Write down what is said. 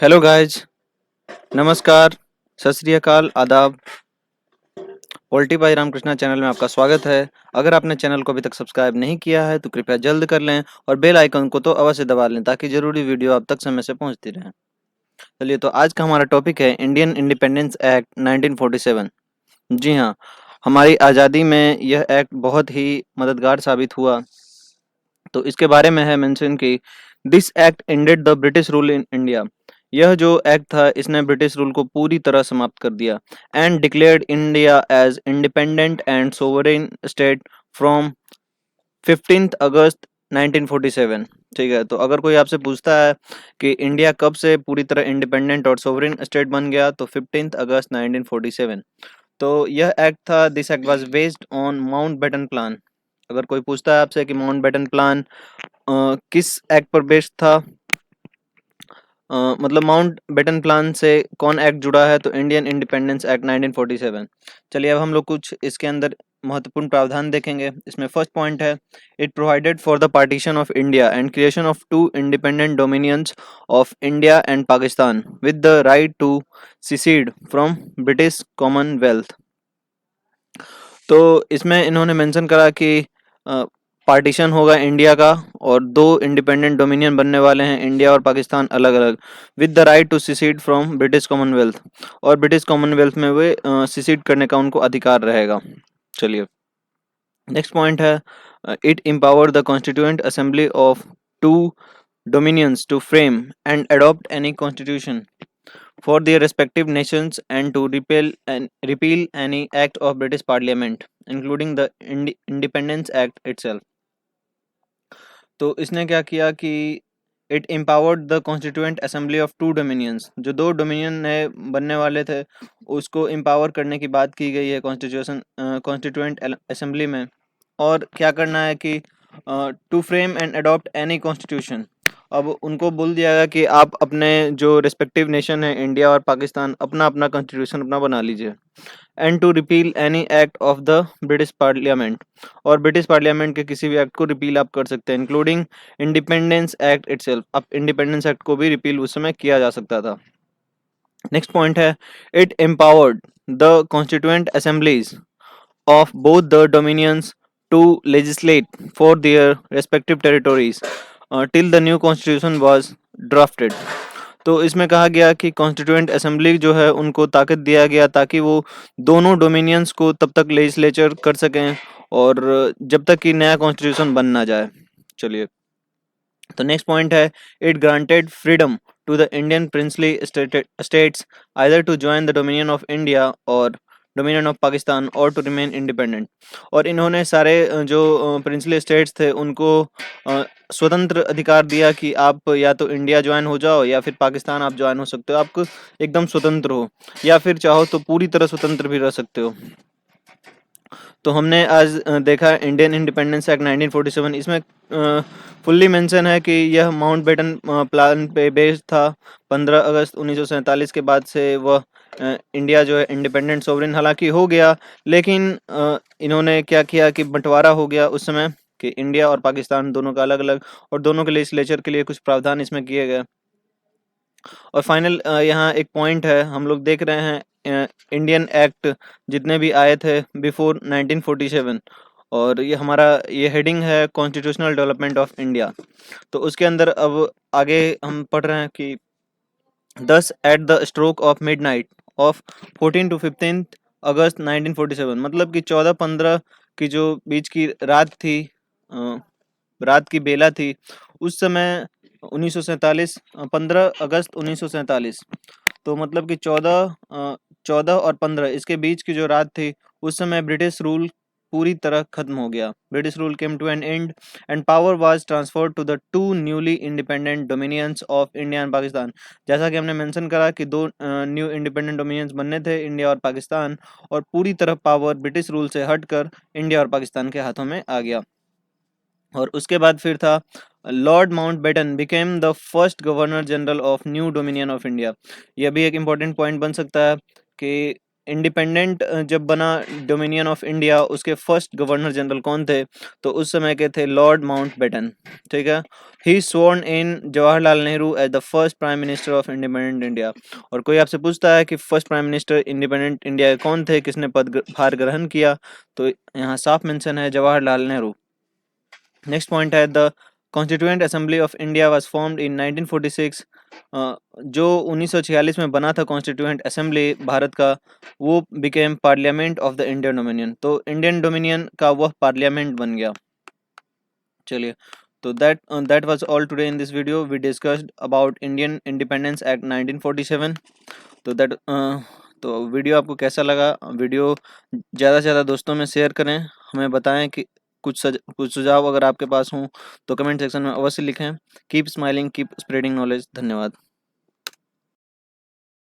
Hello guys. नमस्कार। सत श्री अकाल, आदाब। पोल्टी भाई रामकृष्णा चैनल में आपका स्वागत है। अगर आपने चैनल को अभी तक सब्सक्राइब नहीं किया है तो कृपया जल्द कर लें और बेल आइकन को तो अवश्य दबा लें ताकि जरूरी वीडियो आप तक समय से पहुंचती रहे। चलिए, तो आज का हमारा टॉपिक है इंडियन इंडिपेंडेंस एक्ट 1947। जी हाँ, हमारी आज़ादी में यह एक्ट बहुत ही मददगार साबित हुआ। तो इसके बारे में है मेंशन कि this act ended the British rule in India. यह जो एक्ट था इसने ब्रिटिश रूल को पूरी तरह समाप्त कर दिया and declared India as independent and sovereign state from 15 August 1947। ठीक है, तो अगर कोई आपसे पूछता है कि इंडिया कब से पूरी तरह इंडिपेंडेंट और सोवरेन स्टेट बन गया तो 15 अगस्त 1947। तो यह एक्ट था, this act was based on Mountbatten plan. अगर कोई पूछता है आपसे कि माउंट बेटन प्लान किस एक्ट पर बेस्ड था, मतलब माउंट बेटन प्लान से कौन एक्ट जुड़ा है, तो इंडियन इंडिपेंडेंस एक्ट 1947। चलिए, अब हम लोग कुछ इसके अंदर महत्वपूर्ण प्रावधान देखेंगे। इसमें फर्स्ट पॉइंट है, it provided for the partition of India and creation of two independent dominions of India and Pakistan with the right to secede from British commonwealth. तो इसमें इन्होंने मेंशन करा कि पार्टीशन होगा इंडिया का और दो इंडिपेंडेंट डोमिनियन बनने वाले हैं, इंडिया और पाकिस्तान अलग अलग, with the right to secede from British commonwealth. और ब्रिटिश कॉमनवेल्थ में वे सिसीड करने का उनको अधिकार रहेगा। चलिए, नेक्स्ट पॉइंट है, it empowered the constituent assembly of two dominions to frame and adopt any constitution for their respective nations and to repeal any act of British Parliament, including the Independence Act itself. तो इसने क्या किया कि it empowered the constituent assembly of two dominions, जो दो dominion नए बनने वाले थे उसको एम्पावर करने की बात की गई है कॉन्स्टिट्यूएंट असेंबली में। और क्या करना है कि to frame and adopt any constitution. अब उनको बोल दिया गया कि आप अपने जो रिस्पेक्टिव नेशन है इंडिया और पाकिस्तान अपना अपना कॉन्स्टिट्यूशन अपना बना लीजिए। And to repeal any act of the British parliament, और ब्रिटिश पार्लियामेंट के किसी भी एक्ट को रिपील आप कर सकते हैं, इंक्लूडिंग इंडिपेंडेंस एक्ट इटसेल्फ। अब इंडिपेंडेंस एक्ट को भी रिपील उस समय किया जा सकता था। नेक्स्ट पॉइंट है, it empowered the constituent assemblies of both the dominions to legislate for their respective territories till the new constitution was drafted। तो इसमें कहा गया कि कॉन्स्टिट्यूएंट असेंबली जो है उनको ताकत दिया गया ताकि वो दोनों डोमिनियंस को तब तक लेजिस्लेचर कर सकें और जब तक कि नया कॉन्स्टिट्यूशन बन ना जाए। चलिए, तो नेक्स्ट पॉइंट है, it granted freedom to the Indian princely states either to join the dominion of India और डोमिनियन ऑफ पाकिस्तान और टू रिमेन इंडिपेंडेंट। और इन्होंने सारे जो प्रिंसली स्टेट्स थे उनको स्वतंत्र अधिकार दिया कि आप या तो इंडिया ज्वाइन हो जाओ या फिर पाकिस्तान आप ज्वाइन हो सकते हो, आप एकदम स्वतंत्र हो, या फिर चाहो तो पूरी तरह स्वतंत्र भी रह सकते हो। तो हमने आज देखा इंडियन इंडिपेंडेंस एक्ट 1947। इसमें फुल्ली मेंशन है कि यह माउंट बेटन प्लान पे बेस्ड था। 15 अगस्त 1947 के बाद से वह इंडिया जो है इंडिपेंडेंट सोवरेन हालांकि हो गया, लेकिन इन्होंने क्या किया कि बंटवारा हो गया उस समय कि इंडिया और पाकिस्तान दोनों का अलग अलग, और दोनों के लेजिस्लेचर के लिए कुछ प्रावधान इसमें किए गए। और फाइनल यहाँ एक पॉइंट है, हम लोग देख रहे हैं इंडियन एक्ट जितने भी आए थे बिफोर 1947, और ये हेडिंग है कॉन्स्टिट्यूशनल डेवलपमेंट ऑफ इंडिया। तो उसके अंदर अब आगे हम पढ़ रहे हैं कि दस at the stroke of midnight of 14 to 15 August 1947, मतलब कि 14-15 की जो बीच की रात थी, रात की बेला थी, उस समय 1947, 15 अगस्त 1947, तो मतलब कि 14 और 15 इसके बीच की जो रात थी उस समय ब्रिटिश रूल पूरी तरह खत्म हो गया। British rule came to an end and power was transferred to the two newly independent dominions of India and Pakistan. जैसा कि हमने मेंशन करा कि दो न्यू इंडिपेंडेंट डोमिनियंस बनने थे, इंडिया और पाकिस्तान, और पूरी तरह पावर ब्रिटिश रूल से हटकर इंडिया और पाकिस्तान के हाथों में आ गया। और उसके बाद फिर था, Lord Mountbatten became the first governor general of new dominion of India. यह भी एक इम्पॉर्टेंट पॉइंट बन सकता है कि इंडिपेंडेंट जब बना डोमिनियन ऑफ इंडिया, उसके फर्स्ट गवर्नर जनरल कौन थे? तो उस समय के थे लॉर्ड माउंटबेटन, ठीक है। He sworn in Jawaharlal Nehru as the first prime minister of independent India. और कोई आपसे पूछता है कि first prime minister independent India के कौन थे, किसने पदभार ग्रहण किया, तो यहाँ साफ मेंशन है जवाहरलाल नेहरू। नेक्स्ट पॉइंट है the constituent assembly of India was formed in 1946। जो 1946 में बना था कॉन्स्टिट्यूएंट असेंबली भारत का, वो became parliament of the Indian dominion, तो इंडियन डोमिनियन का वह पार्लियामेंट बन गया। चलिए, तो that was all today in this video. We discussed about Indian independence act 1947। तो तो वीडियो आपको कैसा लगा? वीडियो ज़्यादा से ज़्यादा दोस्तों में शेयर करें, हमें बताएं कि कुछ सुझाव अगर आपके पास हों तो कमेंट सेक्शन में अवश्य लिखें। Keep smiling, keep spreading knowledge. धन्यवाद।